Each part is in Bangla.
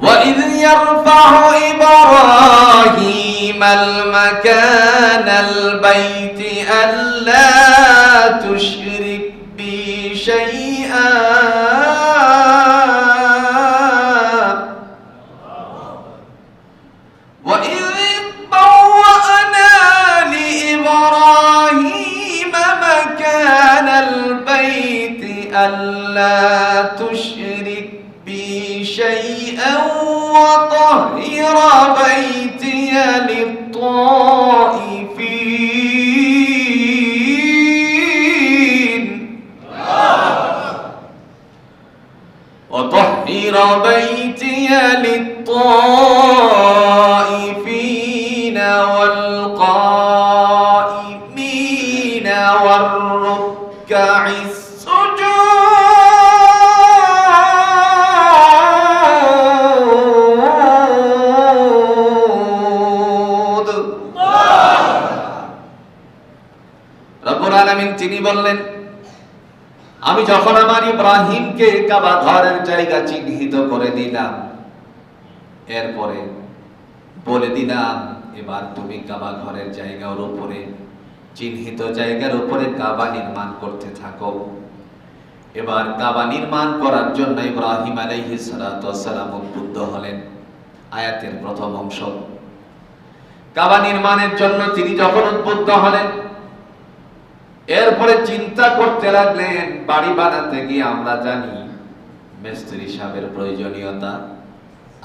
وإذ يرفع إبراهيم المكان البيت ألا تشرك بي شيئا وإذ بوأنا لإبراهيم مكان البيت ألا تشرك بي شيئا وطهر بيتي للطائفين وطهر بيتي للطائفين والقائمين والركع السجود. রব্বুল আলামিন তিনি বললেন, আমি যখন আমার ইব্রাহিমকে কাবা ঘরের জায়গা চিহ্নিত করে দিলাম, এরপরে বলে দিলাম এবার তুমি কাবা ঘরের জায়গার উপরে, চিহ্নিত জায়গার উপরে কাবা নির্মাণ করতে থাকো। এবার কাবা নির্মাণ করার জন্য ইব্রাহিম আলাইহিস সালাতু ওয়াস সালাম উদ্বুদ্ধ হলেন। আয়াতের প্রথম অংশ, কাবা নির্মাণের জন্য তিনি যখন উদ্বুদ্ধ হলেন, এরপরে চিন্তা করতে লাগলেন, বাড়ি বানাতে গিয়ে আমরা জানি মিস্ত্রি সাহেবের প্রয়োজনীয়তা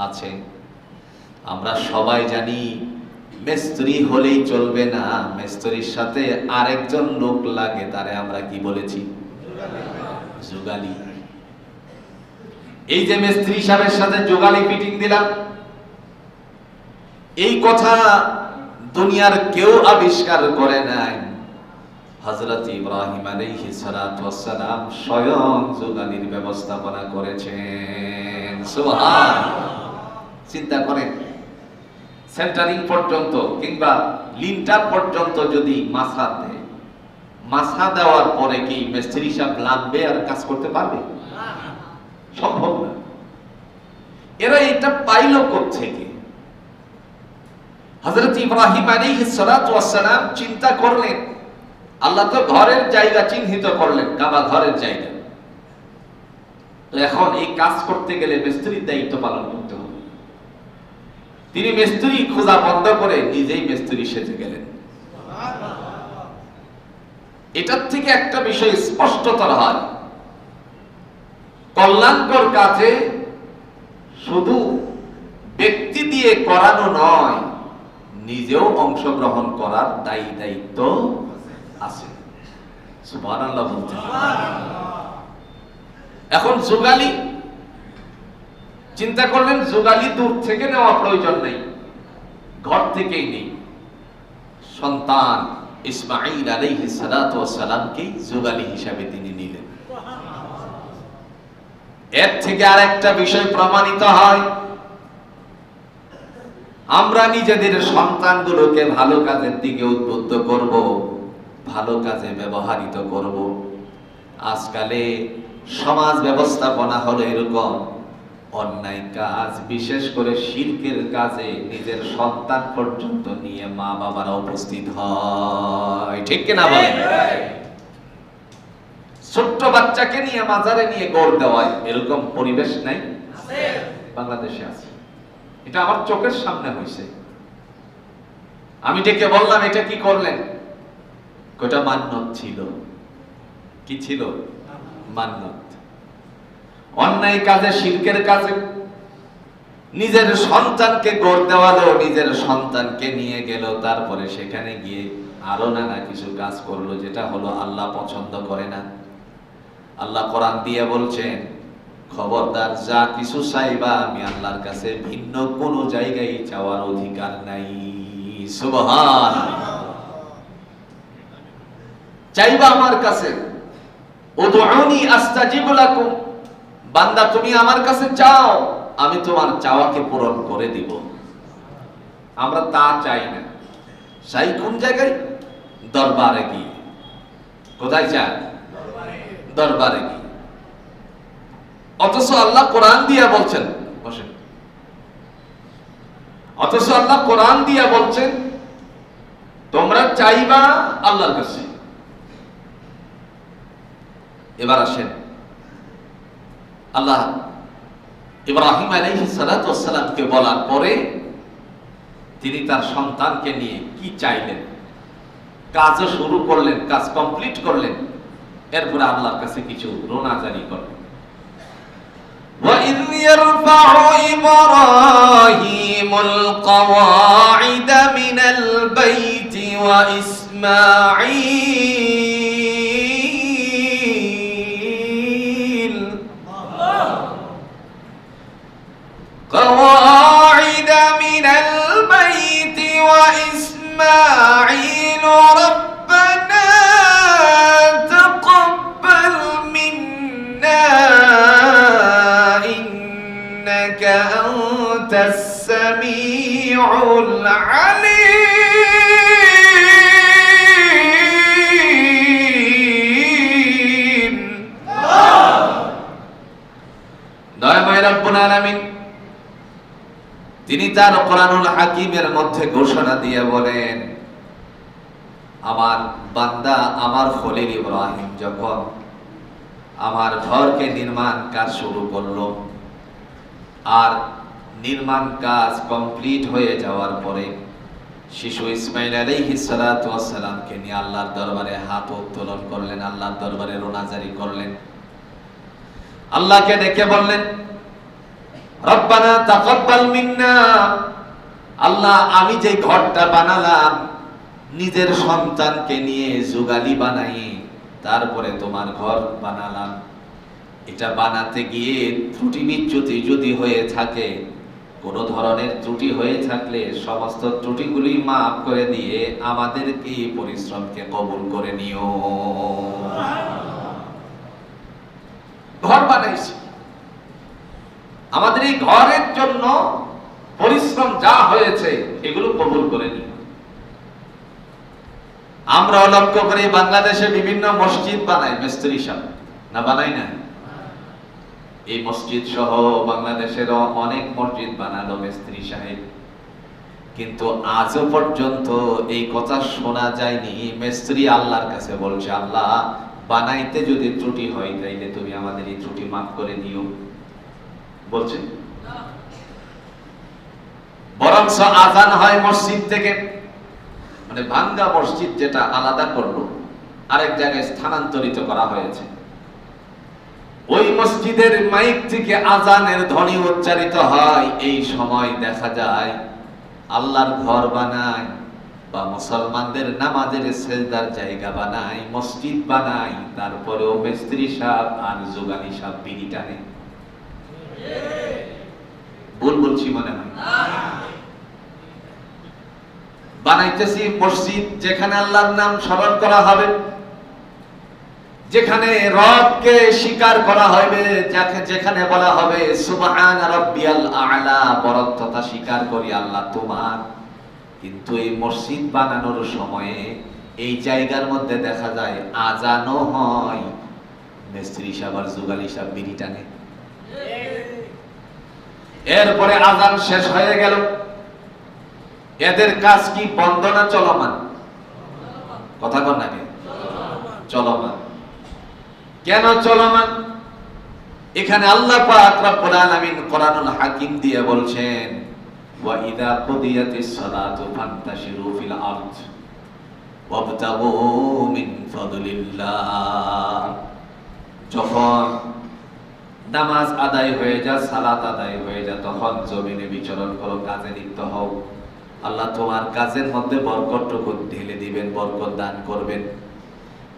আছে। আমরা সবাই জানি মিস্ত্রি হলেই চলবে না, মিস্ত্রির সাথে আরেকজন লোক লাগে, তারে আমরা কি বলেছি? জুগালি। এই যে মিস্ত্রি সাহেবের সাথে জুগালি ফিটিং দিলাম, এই কথা দুনিয়ার কেউ আবিষ্কার করে নাই। হযরত ইব্রাহিম আলাইহিস সালাতু ওয়াস সালাম স্বয়ং জুগালির ব্যবস্থাপনা করেছেন। সুবহানাল্লাহ। চিন্তা করেন, সেন্টারিং পর্যন্ত কিংবা লিন্টার পর্যন্ত যদি মাসা দেয়, মাসা দেওয়ার পরে কি মিস্ত্রি সাহেব লাগবে আর কাজ করতে পারবে? সম্ভব না। এরা এটা পাইল কোত্থেকে? হযরত ইব্রাহিম আলাইহিস সালাতু ওয়াস সালাম চিন্তা করলেন, আল্লাহ তো ঘরের জায়গা চিহ্নিত করলেন, কাবা ঘরের জায়গা। তো এখন এই কাজ করতে গেলে মিস্ত্রির দায়িত্ব পালন করতে হবে। তিনি মিস্ত্রি খোঁজা বন্ধ করে নিজেই মিস্ত্রি সেজে গেলেন। এটার থেকে একটা বিষয় স্পষ্টতর হয়, কল্যাণকর কাজে শুধু ব্যক্তি দিয়ে করানো নয়, নিজেও অংশগ্রহণ করার দায়িত্ব আছে। সুবহানাল্লাহ বলতে। এখন জুগালি চিন্তা করলেন, জুগালি দূর থেকে নেওয়া প্রয়োজন নেই, ঘর থেকেই নেই। সন্তান ইসমাঈল আলাইহিস সালাতু ওয়াস সালামকে জুগালি হিসাবে তিনি নিলেন। এর থেকে আরেকটা বিষয় প্রমাণিত হয়, আমরা নিজেদের সন্তানগুলোকে ভালো কাজের দিকে উদ্বুদ্ধ করব, ভালো কাজে ব্যবহৃত করব। আজকালে সমাজ ব্যবস্থাপনা হলো এরকম, অন্যায় কাজ, বিশেষ করে শিরকের কাজে নিজের সন্তান পর্যন্ত নিয়ে মা বাবারা উপস্থিত হয়। ঠিক কিনা বলেন? ছোট্ট বাচ্চাকে নিয়ে মাজারে নিয়ে গোড় দেওয়ায় এরকম পরিবেশ নাই? বাংলাদেশে আছে। এটা আমার চোখের সামনে হয়েছে। আমি ডেকে বললাম, এটা কি করলেন? কোটা মান্নত ছিল। কি ছিল? মান্নত। অন্যায় কাজে, শিরকের কাজে নিজের সন্তানকে গোড় দেওয়ালো, নিজের সন্তানকে নিয়ে গেল, তারপরে সেখানে গিয়ে আরো নানা কিছু কাজ করলো, যেটা হলো আল্লাহ পছন্দ করে না। আল্লাহ কোরআন দিয়ে বলছেন, খবরদার, যা কিছু চাইবা আমি আল্লাহর কাছে ভিন্ন কোন জায়গায় চাওয়ার অধিকার নাই। সুবহানাল্লাহ। চাইবা আমার কাছে, উদউনি আস্তাজিব লাকুম, বান্দা তুমি আমার কাছে চাও, আমি তোমার চাওয়াকে পূরণ করে দিব। আমরা তা চাই না। চাই কোন জায়গায়? দরবারে গিয়ে। কোথায় চাই? দরবারে গিয়ে। অথচ আল্লাহ কোরআন দিয়ে বলছেন, বসেন, অথচ আল্লাহ কোরআন দিয়া বলছেন তোমরা চাইবা আল্লাহর কাছে। এবার আসেন, আল্লাহ ইব্রাহিম আলাইহিস সালাতু ওয়াস সালামকে বলার পরে তিনি তার সন্তানকে নিয়ে কি চাইলেন, কাজও শুরু করলেন, কাজ কমপ্লিট করলেন, এরপরে আল্লাহর কাছে কিছু রোনাজারি করলেন। وَإِذْ يَرْفَعُ إِبْرَاهِيمُ الْقَوَاعِدَ مِنَ الْبَيْتِ وَإِسْمَاعِيلُ قَوَاعِدَ مِنَ الْبَيْتِ وَإِسْمَاعِيلُ رَبَّنَا تَقَبَّلْ مِنَّا إِنَّكَ أَنْتَ السَّمِيعُ الْعَلِيمُ। দয়াময় রব্বুল আলামিন তিনি তার কোরআনুল হাকিমের মধ্যে ঘোষণা দিয়ে বলেন, আমার বান্দা আমার খলিল ইব্রাহিম যখন আমার ঘরকে নির্মাণ কাজ শুরু করলো, আর নির্মাণ কাজ কমপ্লিট হয়ে যাওয়ার পরে শিশু ইসমাইল আলাইহিস সালাতু ওয়াস সালামকে নিয়ে আল্লাহর দরবারে হাত উত্তোলন করলেন, আল্লাহর দরবারে রোনাজারি করলেন, আল্লাহকে ডেকে বললেন রব্বানা তাকাব্বাল মিন্না, আল্লাহ আমি যে ঘরটা বানালাম নিজের সন্তানকে নিয়ে যুগালি বানাই তারপরে তোমার ঘর বানালাম, এটা বানাতে গিয়ে ত্রুটি বিচ্যুতি যদি হয়ে থাকে, কোনো ধরনের ত্রুটি হয়ে থাকলে সমস্ত ত্রুটিগুলি মাফ করে দিয়ে আমাদেরকে পরিশ্রমকে কবুল করে নিও। ঘর বানাইছি, আমাদের এই ঘরের জন্য পরিশ্রম যা হয়েছে এগুলো কবুল করে নিও। আমরা লক্ষ্য করি বাংলাদেশে বিভিন্ন মসজিদ বানাই মিস্ত্রি সাহেব, না বানাই না? এই মসজিদ সহ বাংলাদেশের অনেক মসজিদ বানালো মিস্ত্রি সাহেব, কিন্তু আজও পর্যন্ত এই কথা শোনা যায়নি মিস্ত্রি আল্লাহর কাছে বলছে আল্লাহ বানাইতে যদি ত্রুটি হয় তাইলে তুমি আমাদের এই ত্রুটি মাফ করে দিও, বলছেন। বরং আযান হয় মসজিদ থেকে, মানে ভাঙ্গা মসজিদ যেটা আলাদা করলো আরেক জায়গায় স্থানান্তরিত করা হয়েছে, ওই মসজিদের মাইক থেকে আযানের ধ্বনি উচ্চারিত হয়। এই সময় দেখা যায় আল্লাহর ঘর বানায় বা মুসলমানদের নামাজের সেজদার জায়গা বানায়, মসজিদ বানায়, তারপরেও মিস্ত্রি সাহেব আর যোগালী সাহেব বিড়ি টানে। ভুল বলছি মনে হয়? বানাইতেছি মসজিদ যেখানে আল্লাহর নাম স্মরণ করা হবে, যেখানে রবকে স্বীকার করা হবে, যেখানে বলা হবে সুবহান রাব্বিয়াল আ'লা, বরত্বতা স্বীকার করি আল্লাহ তোমার। কিন্তু এই মসজিদ বানানোর সময়ে এই জায়গার মধ্যে দেখা যায় আজানও হয়, মিস্ত্রি সাহেব আর যোগালী সাহেব বিড়ি টানে। এরপরে আজান শেষ হয়ে গেল, এদের কাজ কি বন্ধ না চলমান? কথা কন নাকি? চলমান। কেন চলমান? এখানে আল্লাহ পাক রব্বুল আলামিন কোরআনুল হাকিম দিয়ে বলছেন ওয়া ইযা কুদিয়াতিস সালাতু ফান্তাশিরু ফিল আরদ ওয়াবতাগু মিন ফাদলিল্লাহ। যখন নামাজ আদায় হয়ে যায়, সালাত আদায় হয়ে যায়, তখন জমিনে বিচরণ করো, কাজে লিপ্ত হও, আল্লাহ তোমার কাজের মধ্যে বরকতটুকু ঢেলে দিবেন, বরকত দান করবেন।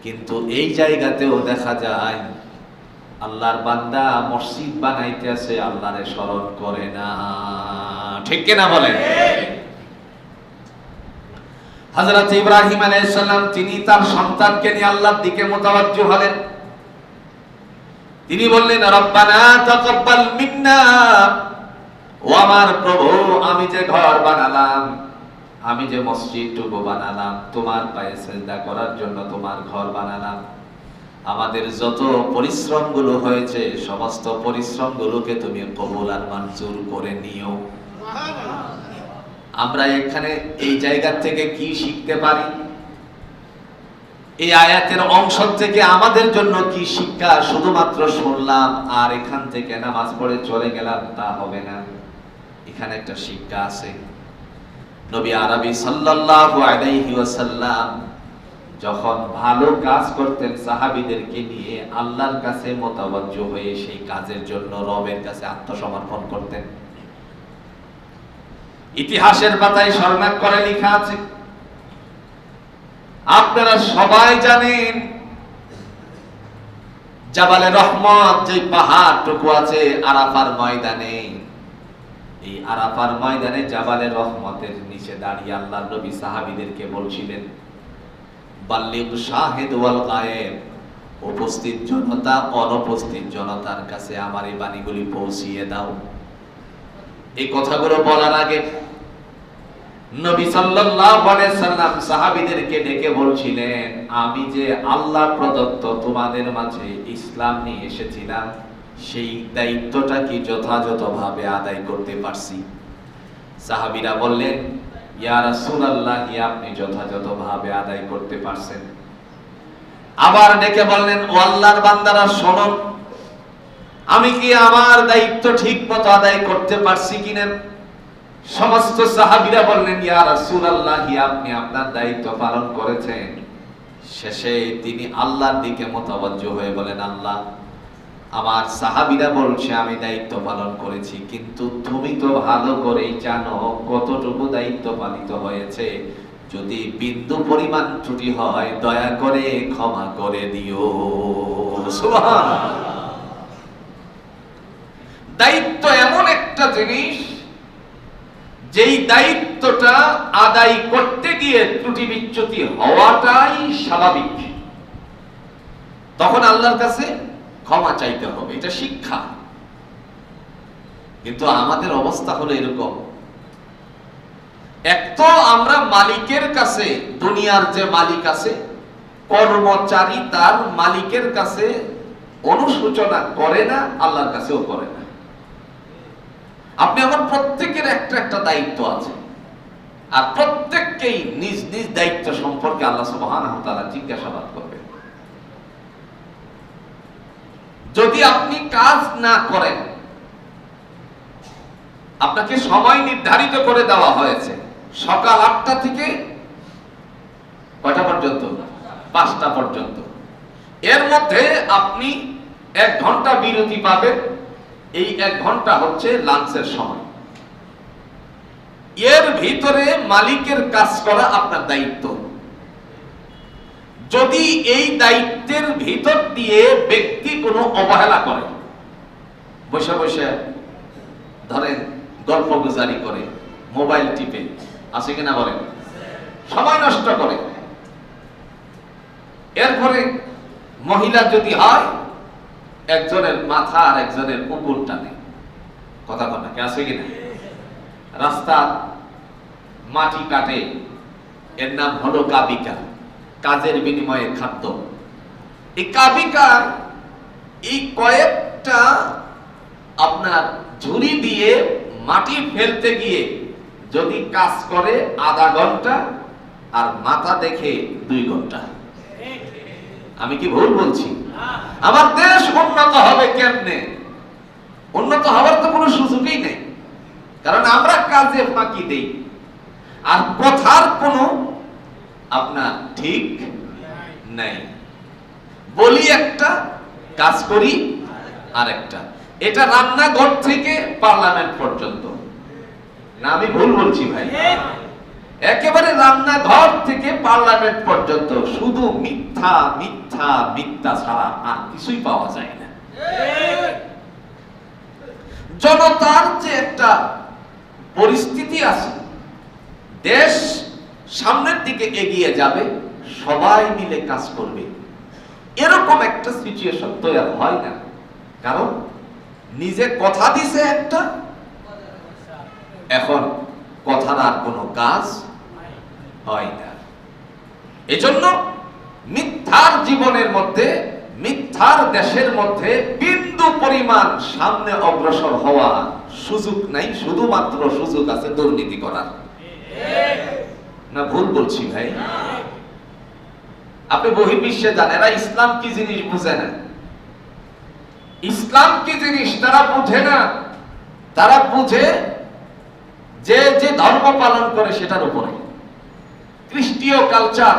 কিন্তু এই জায়গাতেও দেখা যায় আল্লাহর বান্দা মসজিদ বানাইতে আছে, আল্লাহরে স্মরণ করে না। ঠিক কিনা বলেন? হযরত ইব্রাহিম আলাইহিস সালাম তিনি তার সন্তানকে নিয়ে আল্লাহর দিকে মুতাওয়াজ্জিহ হলেন। তিনি বললেন রব্বানা তাকাব্বাল মিন্না, ও আমার প্রভু আমি যে ঘর বানালাম, আমি যে মসজিদটুকু বানালাম তোমার পায়ে সিজদা করার জন্য, তোমার ঘর বানালাম, আমাদের যত পরিশ্রমগুলো হয়েছে সমস্ত পরিশ্রমগুলোকে তুমি কবুল আর মঞ্জুর করে নিও। আমরা এখানে এই জায়গা থেকে কি শিখতে পারি? এই আয়াতের অংশ থেকে আমাদের জন্য কি শিক্ষা? শুধুমাত্র শুনলাম আর এখান থেকে নামাজ পড়ে চলে গেলাম, তা হবে না। এখানে একটা শিক্ষা আছে। নবী আরবি সাল্লাল্লাহু আলাইহি ওয়াসাল্লাম যখন ভালো কাজ করতেন সাহাবীদেরকে নিয়ে আল্লাহর কাছে মোতাওয়াজ্জহ হয়ে সেই কাজের জন্য রবের কাছে আত্মসমর্পণ করতেন। ইতিহাসের পাতায় স্বর্ণাক্ষরে করে লেখা আছে, আপনারা সবাই জানেন জাবালে রহমত যে পাহাড়টুকু আছে আরাফার ময়দানে, এই আরাফার ময়দানে জাবালে রহমতের নিচে দাঁড়িয়ে আল্লাহর নবী সাহাবীদেরকে বলছিলেন, বাল্লিগ শাহিদ ওয়াল গায়েব, উপস্থিত জনতা অনুপস্থিত জনতার কাছে আমার এই বাণীগুলি পৌঁছিয়ে দাও। এই কথাগুলো বলার আগে নবী সাল্লাল্লাহু আলাইহি সাল্লাম সাহাবীদেরকে ডেকে বলছিলেন, আমি যে আল্লাহ প্রদত্ত তোমাদের মাঝে ইসলাম নিয়ে এসেছিলাম, সেই দায়িত্বটা কি যথাযথভাবে আদায় করতে পারছি? সাহাবীরা বললেন, ইয়া রাসূলুল্লাহ, আপনি যথাযথভাবে আদায় করতে পারছেন। আবার ডেকে বললেন, ও আল্লাহর বান্দারা শোনো, আমি কি আমার দায়িত্ব ঠিকমতো আদায় করতে পারছি কিনা? সমস্ত সাহাবীরা বললেন, ইয়া রাসূলুল্লাহ, আপনি আপনার দায়িত্ব পালন করেছেন। শেষে তিনি আল্লাহর দিকে মোতাওয়াজ্জহ হয়ে বলেন, আল্লাহ, আমার সাহাবীরা বলছে আমি দায়িত্ব পালন করেছি, কিন্তু তুমি তো ভালো করেই জানো কতটুকু দায়িত্ব পালিত হয়েছে। যদি বিন্দু পরিমাণ ত্রুটি হয় দয়া করে ক্ষমা করে দিও। সুবহানাল্লাহ। দায়িত্ব এমন একটা জিনিস, যেই দায়িত্বটা আদায় করতে গিয়ে ত্রুটি বিচ্যুতি হওয়াটাই স্বাভাবিক। তখন আল্লাহর কাছে ক্ষমা চাইতে হবে, এটা শিক্ষা। কিন্তু আমাদের অবস্থা হলো এরকম, এক তো আমরা মালিকের কাছে, দুনিয়ার যে মালিক আছে, কর্মচারী তার মালিকের কাছে অনুশোচনা করে না, আল্লাহর কাছেও করে না। আপনি আমার প্রত্যেকের একটা একটা দায়িত্ব আছে, আর প্রত্যেককেই নিজ নিজ দায়িত্ব সম্পর্কে আল্লাহ সুবহানাহু ওয়া তাআলা জিজ্ঞাসাবাদ করবেন। যদি আপনি কাজ না করেন, আপনাকে সময় নির্ধারিত করে দেওয়া হয়েছে সকাল 8টা থেকে কয়টা পর্যন্ত? 5টা পর্যন্ত। এর মধ্যে আপনি 1 ঘন্টা বিরতি পাবেন। এই 1 ঘন্টা হচ্ছে লাঞ্চের সময়। এর ভিতরে মালিকের কাজ করা আপনার দায়িত্ব। যদি এই দায়িত্বের ভিতর দিয়ে ব্যক্তি কোনো অবহেলা করে, বসে বসে ধরেন গল্প গুজারি করে, মোবাইল টিপে, আছে কিনা বলেন, সময় নষ্ট করে, এরপরে মহিলা যদি হয় একজনের মাথা আর একজনের উপর টানে, কথা কথা কে আছে কিনা, রাস্তা মাটি কাটে, এর নাম হলো কাবিকা, কাজের বিনিময়ে খাদ্য। এই কাবিকা এই কয়েকটা আপনার ঝুড়ি দিয়ে মাটি ফেলতে গিয়ে যদি কাজ করে আধা ঘন্টা আর মাথা দেখে 2 ঘন্টা। আমি কি ভুল বলছি? আমার দেশ উন্নত হবে কেমনে? উন্নত হওয়ার তো কোনো সুযোগই নেই, কারণ আমরা কাজে ফাঁকি দেই আর কথার কোনো আপনার ঠিক নাই। বলি একটা, কাজ করি আরেকটা। এটা রান্নাঘর থেকে পার্লামেন্ট পর্যন্ত। না আমি ভুল বলছি ভাই? একেবারে রান্নাঘর থেকে পার্লামেন্ট পর্যন্ত শুধু মিথ্যা মিথ্যা মিথ্যা ছাড়া আর কিছুই পাওয়া যায় না। জনতার যে একটা পরিস্থিতি আছে, দেশ সামনের দিকে এগিয়ে যাবে, সবাই মিলে কাজ করবে, এরকম একটা সিচুয়েশন তৈরি হয় না। কারণ নিজে কথা দিছে একটা, এখন কথার আর কোনো কাজ হয় না। এজন্য মিথ্যার জীবনের মধ্যে, মিথ্যার দেশের মধ্যে বিন্দু পরিমাণ সামনে অগ্রসর হওয়া সুযোগ নাই, শুধুমাত্র সুযোগ আছে দুর্নীতি করার। না ভুল বলছি ভাই? আপনি বহির্বিশ্বে যান, এরা ইসলাম কি জিনিস বুঝে না। ইসলাম কি জিনিস তারা বুঝে না। তারা বুঝে যে যে ধর্ম পালন করে সেটার উপরে। খ্রিস্টীয় কালচার,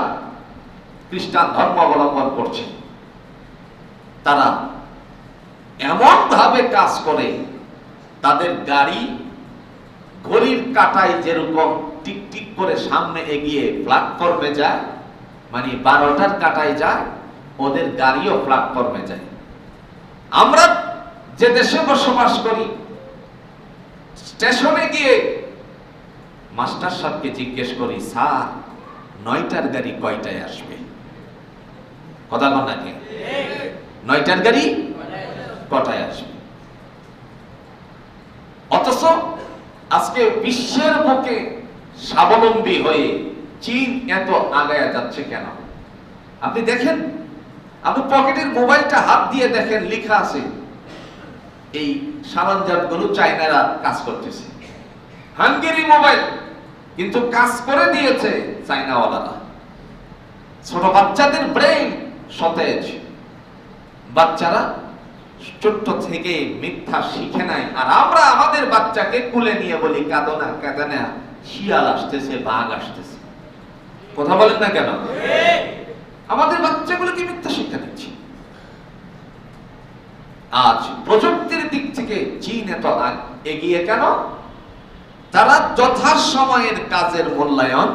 খ্রিস্টান ধর্ম অবলম্বন করছে, তারা এমন ভাবে কাজ করে, তাদের গাড়ি ঘড়ির কাঁটায় যেরকম টিক টিক করে সামনে এগিয়ে প্ল্যাটফর্মে যায়, মানে 12টার কাঁটায় যায়, ওদের গাড়িও প্ল্যাটফর্মে যায়। আমরা যে দেশে বসবাস করি, স্টেশনে গিয়ে মাস্টার সাহেবকে জিজ্ঞেস করি, স্যার 9টার গাড়ি কয়টায় আসবে? কথা বল নাকি? 9টার গাড়ি কটায় আসবে? অথচ আজকে বিশ্বের বুকে স্বাবলম্বী হয়ে চীন এত আগায়া যাচ্ছে কেন? আপনি দেখেন, আপনি পকেটের মোবাইলটা হাত দিয়ে দেখেন, লেখা আছে এই সরঞ্জামগুলো চায়নারা কাজ করতেছে। হাঙ্গেরি মোবাইল, কিন্তু কাজ করে দিয়েছে চায়নাওয়ালারা। ছোট বাচ্চাদের ব্রেন সতেজ, বাচ্চারা ছোট্ট থেকে মিথ্যা শিখে নাই। আর আমরা আমাদের বাচ্চাকে কুলে নিয়ে বলি, কাঁদো না, কাঁদো না, শিয়াল আসতেছে, বাঘ আসতেছে। কথা বলেন না কেন? আমাদের বাচ্চাগুলোকে মিথ্যা শিক্ষা দিচ্ছি। আজ প্রযুক্তির দিক থেকে চীন এত এগিয়ে কেন? তারা যথাসময়ের কাজের মূল্যায়ন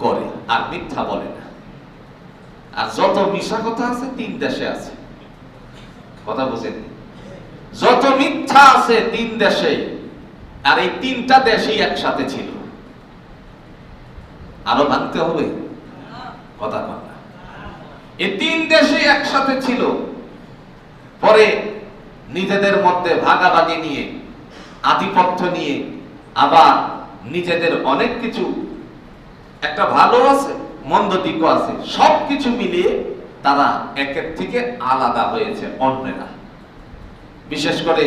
করে আর মিথ্যা বলে না। আর যত মিথ্যা কথা আছে 3 দেশে আছে। কথা বুঝেন? যত মিথ্যা আছে 3 দেশে, আর এই 3টা দেশই একসাথে ছিল। আরো ভাঙতে হবে? কথা বল না। এই 3 দেশই একসাথে ছিল, পরে নিজেদের মধ্যে ভাগাভাগি নিয়ে, আধিপত্য নিয়ে, আবার নিজেদের অনেক কিছু, একটা ভালো আছে, মন্দ দিকও আছে, সবকিছু মিলিয়ে তারা একের থেকে আলাদা হয়েছে অন্যরা। বিশেষ করে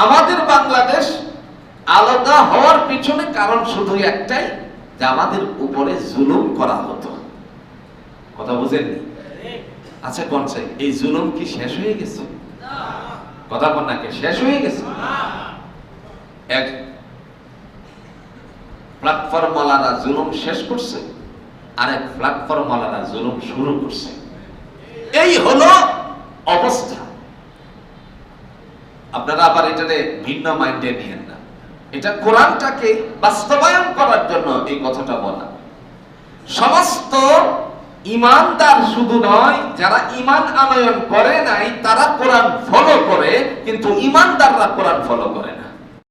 আমাদের বাংলাদেশ আলাদা হওয়ার পিছনে কারণ শুধু একটাই, যে আমাদের উপরে জুলুম করা হতো। কথা বুঝেননি? আচ্ছা কোন চাই, এই জুলুম কি শেষ হয়ে গেছে? কথা বল নাকি? শেষ হয়ে গেছে? এক প্ল্যাটফর্মওয়ালারা জুলুম শেষ করছে, আরেক প্ল্যাটফর্মওয়ালারা জুলুম শুরু করছে। এই হলো অবস্থা। আপনারা আবার এটাতে ভিন্ন মাইন্ডে নিয়েন না। এটা কোরআনটাকে বাস্তবায়ন করার জন্য এই কথাটা বলা। সমস্ত ইমানদার শুধু নয়, যারা ইমান আনয়ন করে নাই তারা কোরআন ফলো করে, কিন্তু ইমানদাররা কোরআন ফলো করে না।